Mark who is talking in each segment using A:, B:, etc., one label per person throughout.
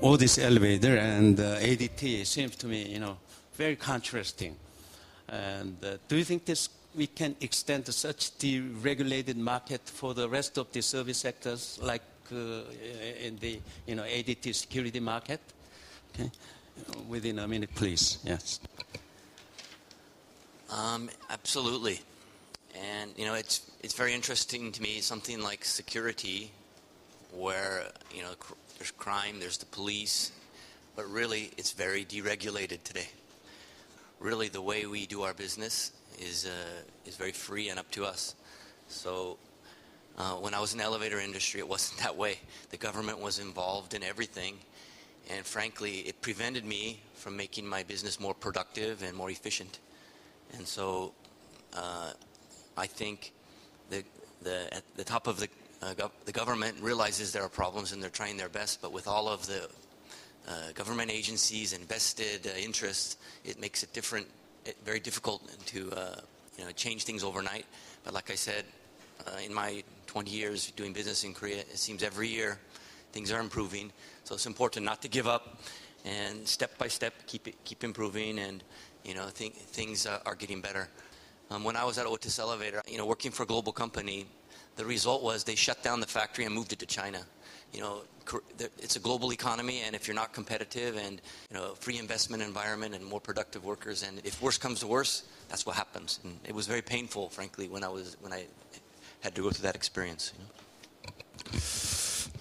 A: All this elevator and ADT seems to me, very contrasting. And do you think we can extend such deregulated market for the rest of the service sectors, like in the ADT security market? Okay. Within a minute, please. Yes.
B: Absolutely. And it's very interesting to me, something like security, where there's crime, there's the police, but really it's very deregulated today. Really, the way we do our business is very free and up to us. So when I was in the elevator industry, it wasn't that way. The government was involved in everything, and frankly, it prevented me from making my business more productive and more efficient. And so I think at the top of the government realizes there are problems and they're trying their best, but with all of the government agencies and vested interests, it makes it very difficult to change things overnight. But like I said, in my 20 years doing business in Korea, it seems every year things are improving. So it's important not to give up, and step by step keep improving, and things are getting better. When I was at Otis Elevator, working for a global company, the result was they shut down the factory and moved it to China. It's a global economy, and if you're not competitive and free investment environment and more productive workers, and if worse comes to worse, that's what happens. And it was very painful, frankly, when I had to go through that experience.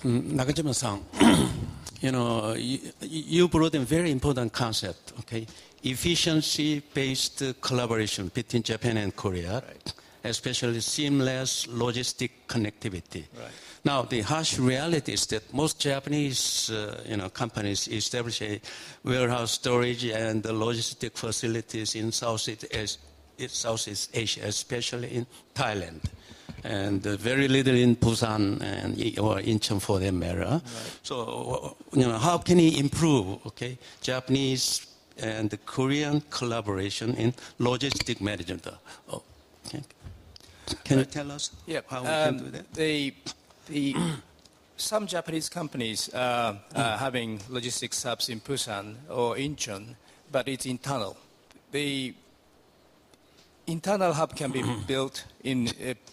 A: Nakajima-san, you brought in a very important concept, okay? Efficiency-based collaboration between Japan and Korea, right. Especially seamless logistic connectivity. Right. Now, the harsh reality is that most Japanese companies establish a warehouse storage and logistic facilities in Southeast Asia, especially in Thailand, and very little in Busan or Incheon for that matter. Right. So, how can he improve, Japanese and the Korean collaboration in logistic management? Okay. Can you tell us how we can do that?
C: Some Japanese companies are having logistics hubs in Busan or Incheon, but it's internal. The internal hub can be built in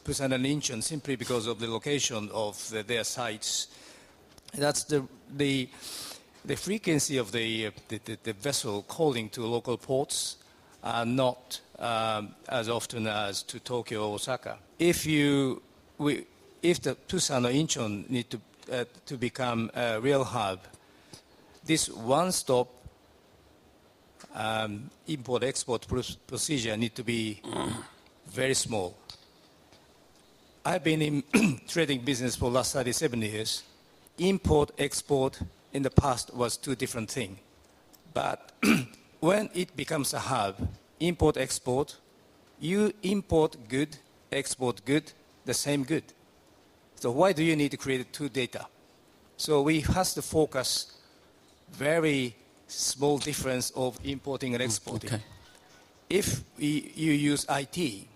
C: Busan and Incheon simply because of the location of their sites. That's the frequency of the vessel calling to local ports are not as often as to Tokyo or Osaka. If the Busan or Incheon need to become a real hub, this one-stop import-export procedure need to be very small. I've been in trading business for the last 37 years. Import-export in the past was two different things. But when it becomes a hub, import-export, you import good, export good, the same good. So why do you need to create two data? So we have to focus very small difference of importing and exporting. Okay. If you use IT,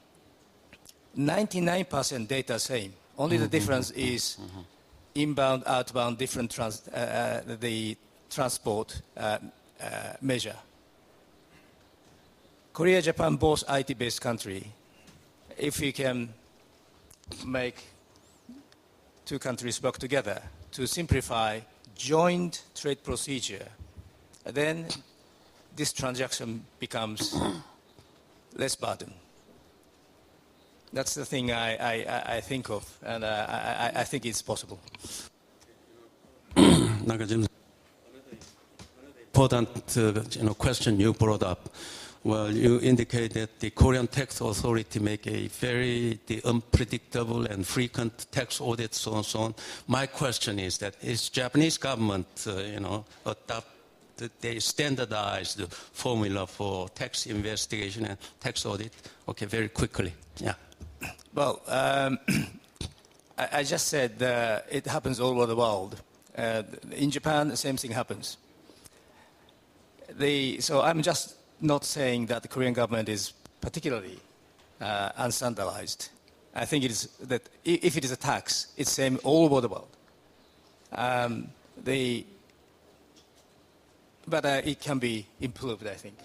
C: 99% data same. Only the difference is inbound, outbound, different the transport measure. Korea, Japan, both IT-based country. If we can make two countries work together to simplify joint trade procedure, then this transaction becomes less burden. That's the thing I think of, and I think it's possible.
A: Nagasima, important question you brought up. Well, you indicate that the Korean tax authority make a very unpredictable and frequent tax audits, so on and so on. My question is that is Japanese government, adopt the standardized formula for tax investigation and tax audit? Okay, very quickly. Yeah.
C: Well, I just said it happens all over the world. In Japan, the same thing happens. So I'm just not saying that the Korean government is particularly unstandardized. I think it is that if it is a tax, it's same all over the world. but it can be improved, I think.